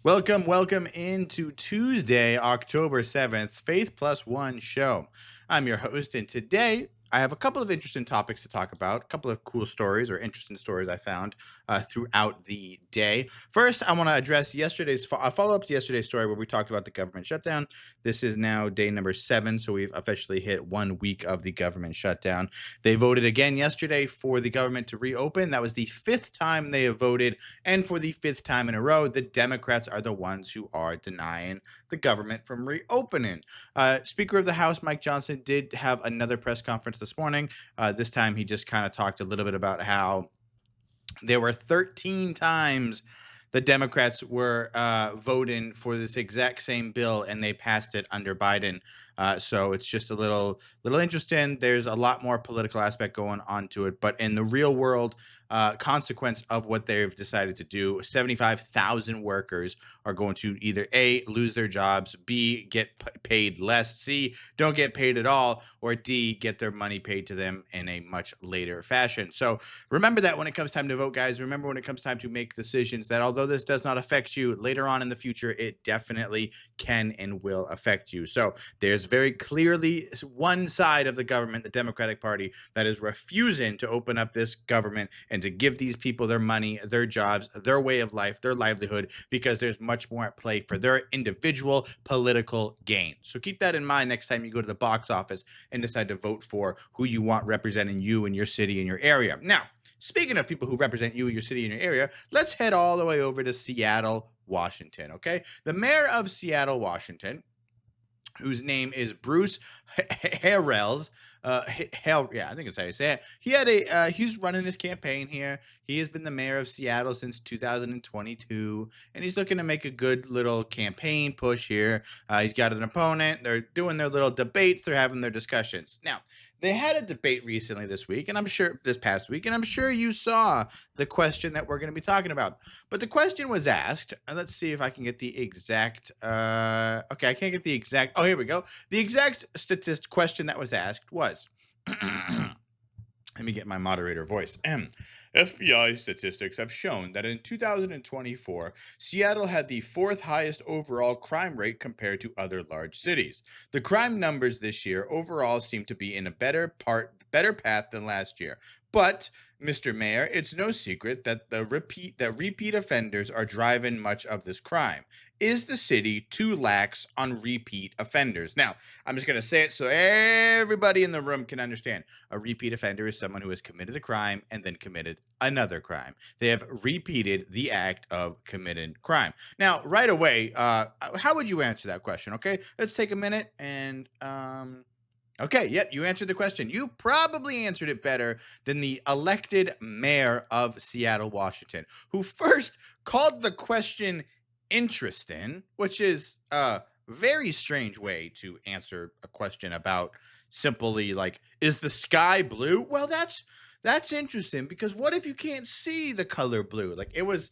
Welcome into Tuesday, October 7th, Faith Plus One show. I'm your host, and today I have a couple of interesting topics to talk about, a couple of cool stories or interesting stories I found throughout the day. First, I want to address follow up to yesterday's story where we talked about the government shutdown. This is now day number 7, so we've officially hit 1 week of the government shutdown. They voted again yesterday for the government to reopen. That was the 5th time they have voted, and for the 5th time in a row, the Democrats are the ones who are denying the government from reopening. Speaker of the House, Mike Johnson, did have another press conference this morning. This time, he just kind of talked a little bit about how there were 13 times the Democrats were voting for this exact same bill, and they passed it under Biden. So it's just a little interesting. There's a lot more political aspect going on to it, but in the real world consequence of what they've decided to do, 75,000 workers are going to either A, lose their jobs, B, get paid less, C, don't get paid at all, or D, get their money paid to them in a much later fashion. So remember that when it comes time to vote, guys. Remember when it comes time to make decisions that although this does not affect you later on in the future, it definitely can and will affect you. So there's very clearly one side of the government, the Democratic Party, that is refusing to open up this government and to give these people their money, their jobs, their way of life, their livelihood, because there's much more at play for their individual political gain. So keep that in mind next time you go to the box office and decide to vote for who you want representing you in your city and your area. Now, speaking of people who represent you, your city, and your area, let's head all the way over to Seattle, Washington, okay? The mayor of Seattle, Washington, whose name is Bruce Harrells. Yeah, I think that's how you say it. He's running his campaign here. He has been the mayor of Seattle since 2022, and he's looking to make a good little campaign push here. He's got an opponent. They're doing their little debates. They're having their discussions. Now, they had a debate recently this past week, and I'm sure you saw the question that we're going to be talking about. But the question was asked, and let's see if I can get the exact. Okay, I can't get the exact. Oh, here we go. The exact question that was asked was. Let me get my moderator voice. FBI statistics have shown that in 2024, Seattle had the 4th highest overall crime rate compared to other large cities. The crime numbers this year overall seem to be in a better path than last year. But, Mr. Mayor, it's no secret that repeat offenders are driving much of this crime. Is the city too lax on repeat offenders? Now, I'm just going to say it so everybody in the room can understand. A repeat offender is someone who has committed a crime and then committed another crime. They have repeated the act of committing crime. Now, right away, how would you answer that question? Okay, let's take a minute and okay, yep, you answered the question. You probably answered it better than the elected mayor of Seattle, Washington, who first called the question interesting, which is a very strange way to answer a question about simply like, is the sky blue? Well, that's interesting because what if you can't see the color blue? Like it was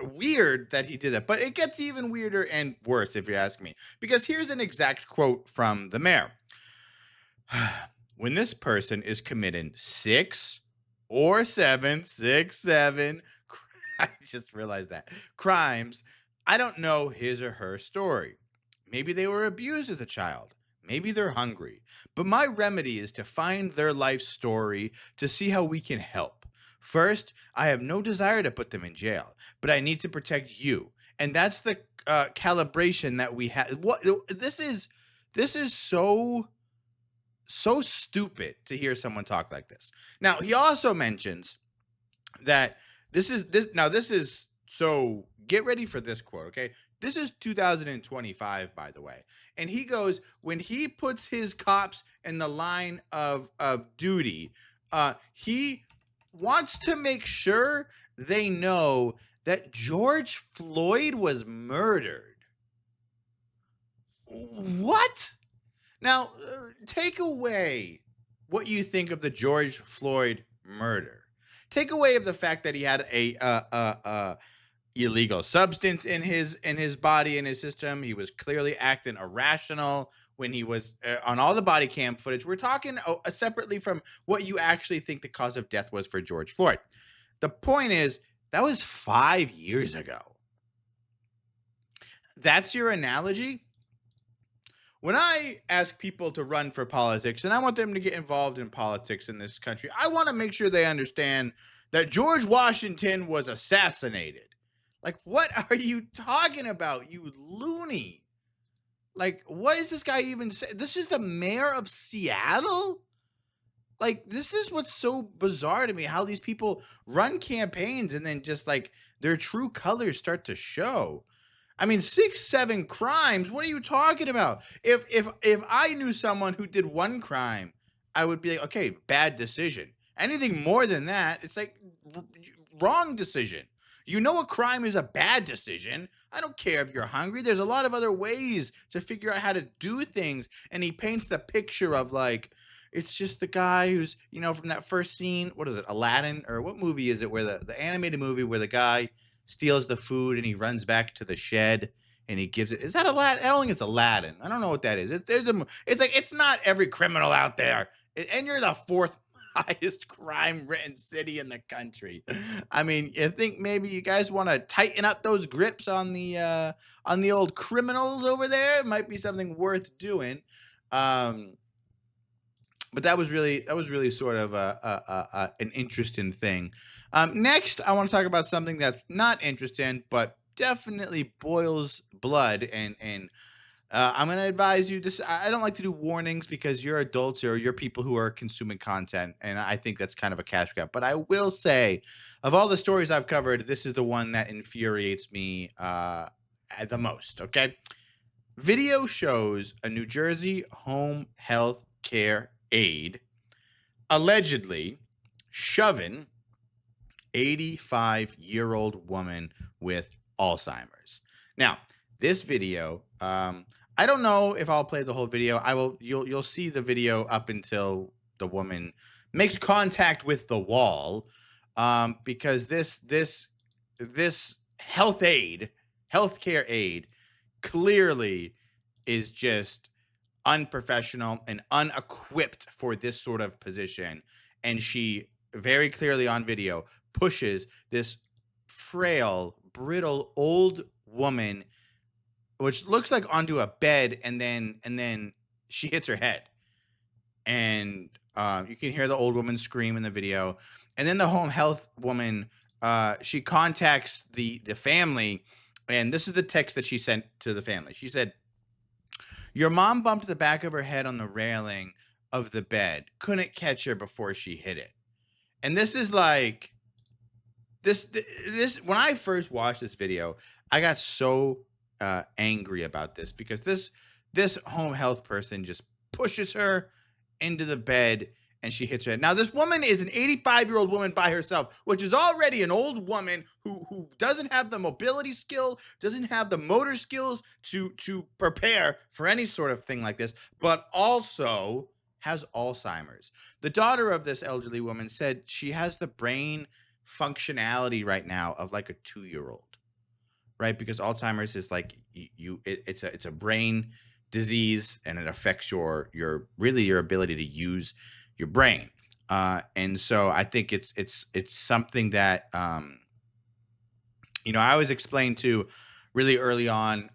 weird that he did that, but it gets even weirder and worse if you ask me. Because here's an exact quote from the mayor. When this person is committing 6 or 7, I just realized that, crimes, I don't know his or her story. Maybe they were abused as a child. Maybe they're hungry. But my remedy is to find their life story to see how we can help. First, I have no desire to put them in jail, but I need to protect you. And that's the calibration that we have. What this is so stupid to hear someone talk like this. Now, he also mentions that this is so get ready for this quote, okay? This is 2025, by the way. And he goes, when he puts his cops in the line of duty, he wants to make sure they know that George Floyd was murdered. What? Now, take away what you think of the George Floyd murder. Take away of the fact that he had a illegal substance in his body, in his system. He was clearly acting irrational when he was on all the body cam footage. We're talking separately from what you actually think the cause of death was for George Floyd. The point is that was 5 years ago. That's your analogy? When I ask people to run for politics and I want them to get involved in politics in this country, I want to make sure they understand that George Washington was assassinated. Like, what are you talking about, you loony? Like, what is this guy even say? This is the mayor of Seattle? Like, this is what's so bizarre to me, how these people run campaigns and then just like their true colors start to show. I mean, 6, 7 crimes. What are you talking about? If I knew someone who did one crime, I would be like, okay, bad decision. Anything more than that, it's like wrong decision. You know, a crime is a bad decision. I don't care if you're hungry. There's a lot of other ways to figure out how to do things. And he paints the picture of like, it's just the guy who's, from that first scene. What is it, Aladdin? Or what movie is it where the animated movie where the guy steals the food and he runs back to the shed and he gives it. Is that Aladdin? I don't think it's Aladdin. I don't know what that is. It's like, it's not every criminal out there. And you're the fourth highest crime written city in the country. I mean, you think maybe you guys want to tighten up those grips on the old criminals over there? It might be something worth doing. But that was really sort of an interesting thing. Next, I want to talk about something that's not interesting, but definitely boils blood. And I'm going to advise you this. I don't like to do warnings because you're adults or you're people who are consuming content. And I think that's kind of a cash grab. But I will say, of all the stories I've covered, this is the one that infuriates me the most. Okay. Video shows a New Jersey home health care aide allegedly shoving 85-year-old woman with Alzheimer's. Now, this video, I don't know if I'll play the whole video. I will. You'll see the video up until the woman makes contact with the wall, because this healthcare aide, clearly is just unprofessional and unequipped for this sort of position. And she very clearly on video pushes this frail, brittle, old woman, which looks like onto a bed, and then she hits her head. And you can hear the old woman scream in the video. And then the home health woman, she contacts the family, and this is the text that she sent to the family. She said, "Your mom bumped the back of her head on the railing of the bed. Couldn't catch her before she hit it." And this is like this when I first watched this video, I got so angry about this because this home health person just pushes her into the bed and she hits her head. Now, this woman is an 85-year-old woman by herself, which is already an old woman who doesn't have the mobility skill, doesn't have the motor skills to prepare for any sort of thing like this, but also has Alzheimer's. The daughter of this elderly woman said she has the brain functionality right now of like a 2-year-old, right? Because Alzheimer's is like it's a brain disease, and it affects your ability to use your brain. And so I think it's something that I was explained to really early on,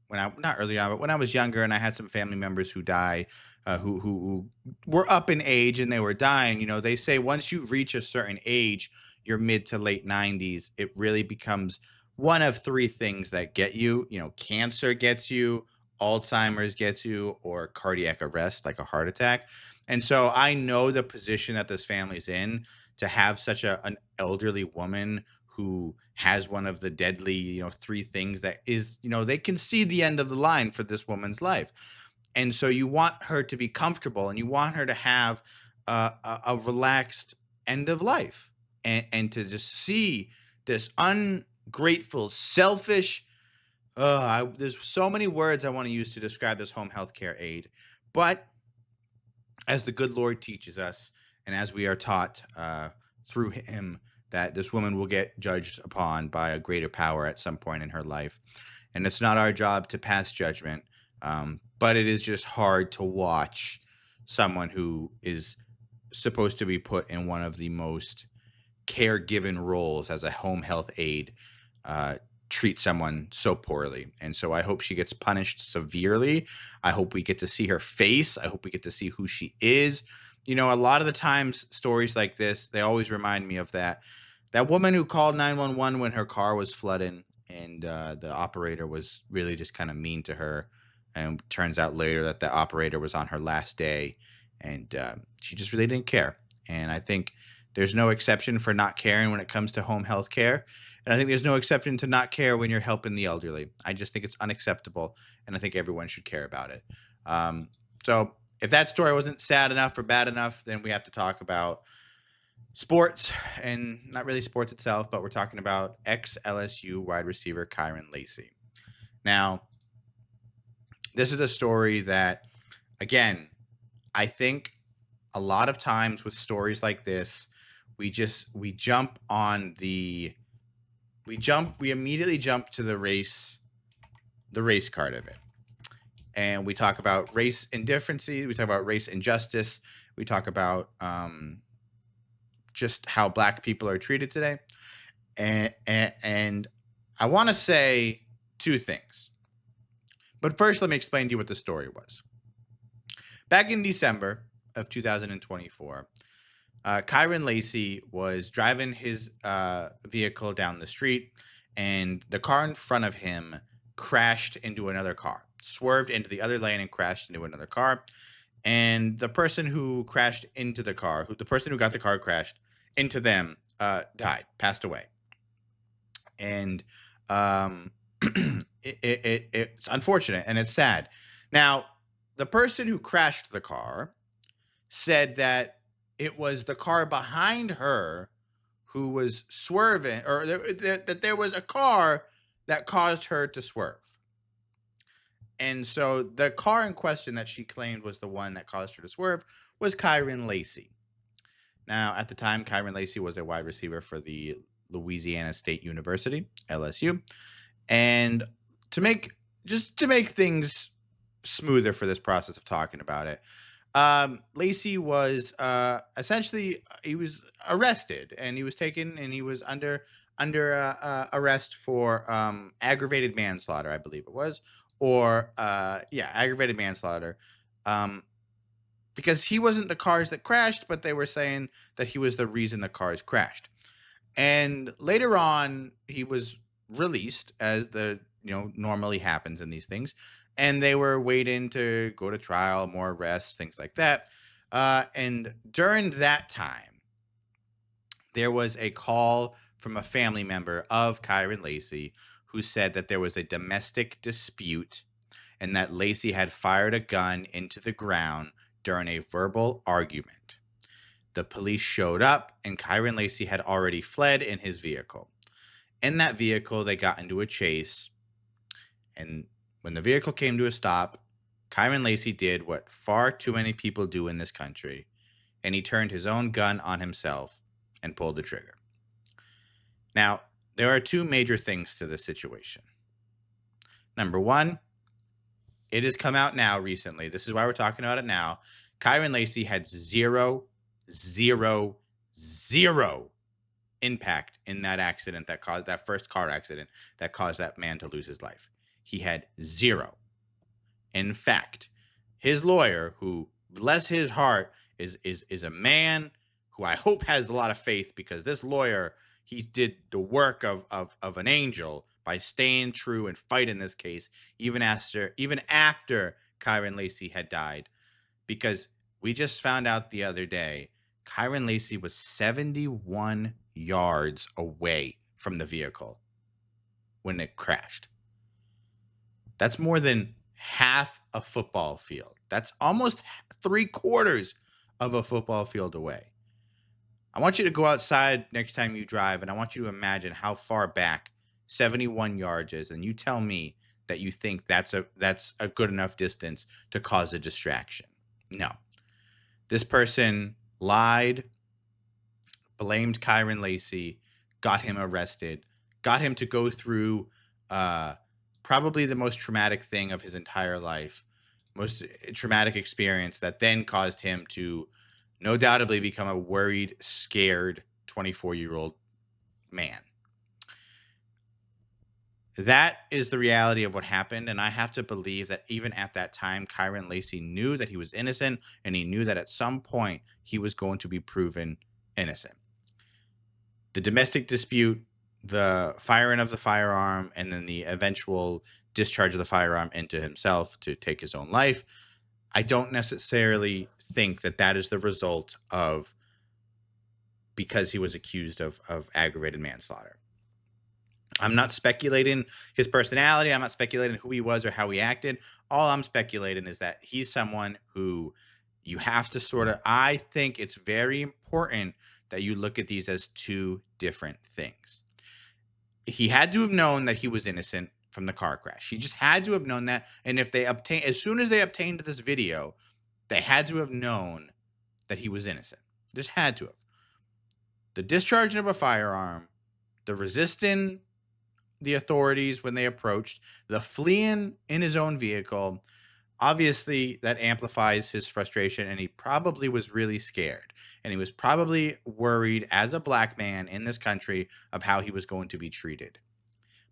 when I was younger and I had some family members who die, who were up in age and they were dying. They say once you reach a certain age, your mid to late 90s, it really becomes one of three things that get you. Cancer gets you, Alzheimer's gets you, or cardiac arrest, like a heart attack. And so I know the position that this family's in, to have such an elderly woman who has one of the deadly, three things that is, they can see the end of the line for this woman's life. And so you want her to be comfortable and you want her to have a relaxed end of life, and to just see this ungrateful, selfish, there's so many words I want to use to describe this home healthcare aide. But as the good Lord teaches us, and as we are taught through him, that this woman will get judged upon by a greater power at some point in her life. And it's not our job to pass judgment, but it is just hard to watch someone who is supposed to be put in one of the most caregiven roles as a home health aide treat someone so poorly. And so I hope she gets punished severely. I hope we get to see her face. I hope we get to see who she is. You know, a lot of the times stories like this, they always remind me of that woman who called 911 when her car was flooding, and the operator was really just kind of mean to her. And turns out later that the operator was on her last day, and she just really didn't care. And I think there's no exception for not caring when it comes to home health care. And I think there's no exception to not care when you're helping the elderly. I just think it's unacceptable, and I think everyone should care about it. So if that story wasn't sad enough or bad enough, then we have to talk about sports, and not really sports itself, but we're talking about ex LSU wide receiver Kyren Lacy. Now, this is a story that, again, I think a lot of times with stories like this, we immediately jump to the race card of it. And we talk about race indifferency, we talk about race injustice, we talk about just how black people are treated today. And I want to say two things. But first, let me explain to you what the story was. Back in December of 2024, Kyren Lacy was driving his vehicle down the street, and the car in front of him crashed into another car, swerved into the other lane and crashed into another car. And the person who crashed into the car, the person who got the car crashed into them, died, passed away. And it's unfortunate and it's sad. Now, the person who crashed the car said that it was the car behind her who was swerving, or that there was a car that caused her to swerve. And so the car in question that she claimed was the one that caused her to swerve was Kyren Lacy. Now, at the time, Kyren Lacy was a wide receiver for the Louisiana State University, LSU. And to make things smoother for this process of talking about it, Lacy was essentially, he was arrested, and he was taken, and he was under arrest for aggravated manslaughter, I believe it was, or aggravated manslaughter, because he wasn't the cars that crashed, but they were saying that he was the reason the cars crashed. And later on, he was released, as normally happens in these things, and they were waiting to go to trial, more arrests, things like that. And during that time, there was a call from a family member of Kyren Lacy who said that there was a domestic dispute and that Lacy had fired a gun into the ground during a verbal argument. The police showed up, and Kyren Lacy had already fled in his vehicle. In that vehicle, they got into a chase, and when the vehicle came to a stop, Kyren Lacy did what far too many people do in this country, and he turned his own gun on himself and pulled the trigger. Now, there are two major things to this situation. Number one, it has come out now recently. This is why we're talking about it now. Kyren Lacy had zero impact in that accident that caused that first car accident that caused that man to lose his life. He had zero. In fact, his lawyer, who, bless his heart, is a man who I hope has a lot of faith, because this lawyer, he did the work of an angel by staying true and fighting this case even after Kyren Lacy had died. Because we just found out the other day, Kyren Lacy was 71 yards away from the vehicle when it crashed. That's more than half a football field. That's almost 3/4 of a football field away. I want you to go outside next time you drive, and I want you to imagine how far back 71 yards is, and you tell me that you think that's a good enough distance to cause a distraction. No. This person lied, blamed Kyren Lacy, got him arrested, got him to go through probably the most traumatic thing of his entire life, most traumatic experience that then caused him to no doubtably become a worried, scared 24-year-old man. That is the reality of what happened. And I have to believe that even at that time, Kyren Lacy knew that he was innocent, and he knew that at some point he was going to be proven innocent. The domestic dispute, the firing of the firearm, and then the eventual discharge of the firearm into himself to take his own life, I don't necessarily think that that is the result of because he was accused of aggravated manslaughter. I'm not speculating his personality. I'm not speculating who he was or how he acted. All I'm speculating is that he's someone who you have to sort of, I think it's very important that you look at these as two different things. He had to have known that he was innocent from the car crash. He just had to have known that. And if they obtain, as soon as they obtained this video, they had to have known that he was innocent. Just had to have. The discharging of a firearm, the resisting the authorities when they approached, the fleeing in his own vehicle, obviously that amplifies his frustration, and he probably was really scared, and he was probably worried as a black man in this country of how he was going to be treated.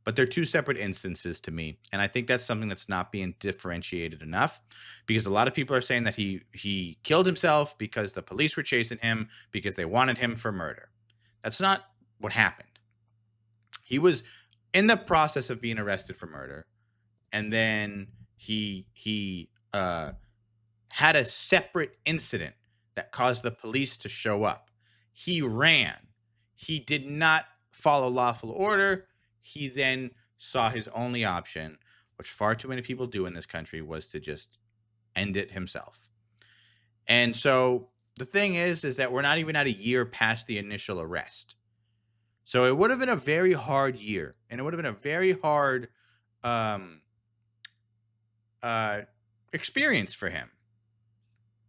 But they're two separate instances to me, and I think that's something that's not being differentiated enough, because a lot of people are saying that he killed himself because the police were chasing him because they wanted him for murder. That's not what happened. He was in the process of being arrested for murder, and then he had a separate incident that caused the police to show up. He ran. He did not follow lawful order. He then saw his only option, which far too many people do in this country, was to just end it himself. And so the thing is that we're not even at a year past the initial arrest. So it would have been a very hard year, and it would have been a very hard experience for him.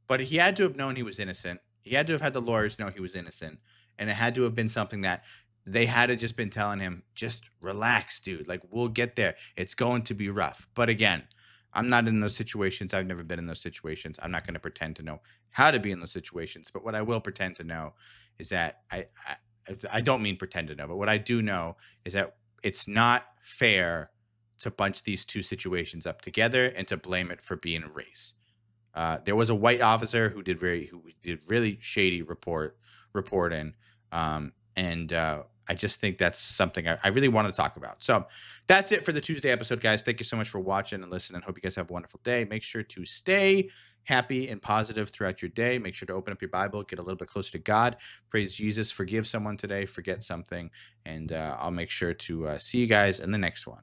But he had to have known he was innocent. He had to have had the lawyers know he was innocent, and it had to have been something that they had to just been telling him, just relax, dude. Like, we'll get there. It's going to be rough. But again, I'm not in those situations. I've never been in those situations. I'm not going to pretend to know how to be in those situations. But what I will pretend to know is that I don't mean pretend to know, but what I do know is that it's not fair to bunch these two situations up together and to blame it for being race. There was a white officer who did really shady reporting, and I just think that's something I really want to talk about. So that's it for the Tuesday episode, guys. Thank you so much for watching and listening. Hope you guys have a wonderful day. Make sure to stay happy and positive throughout your day. Make sure to open up your Bible, get a little bit closer to God. Praise Jesus. Forgive someone today. Forget something. And I'll make sure to see you guys in the next one.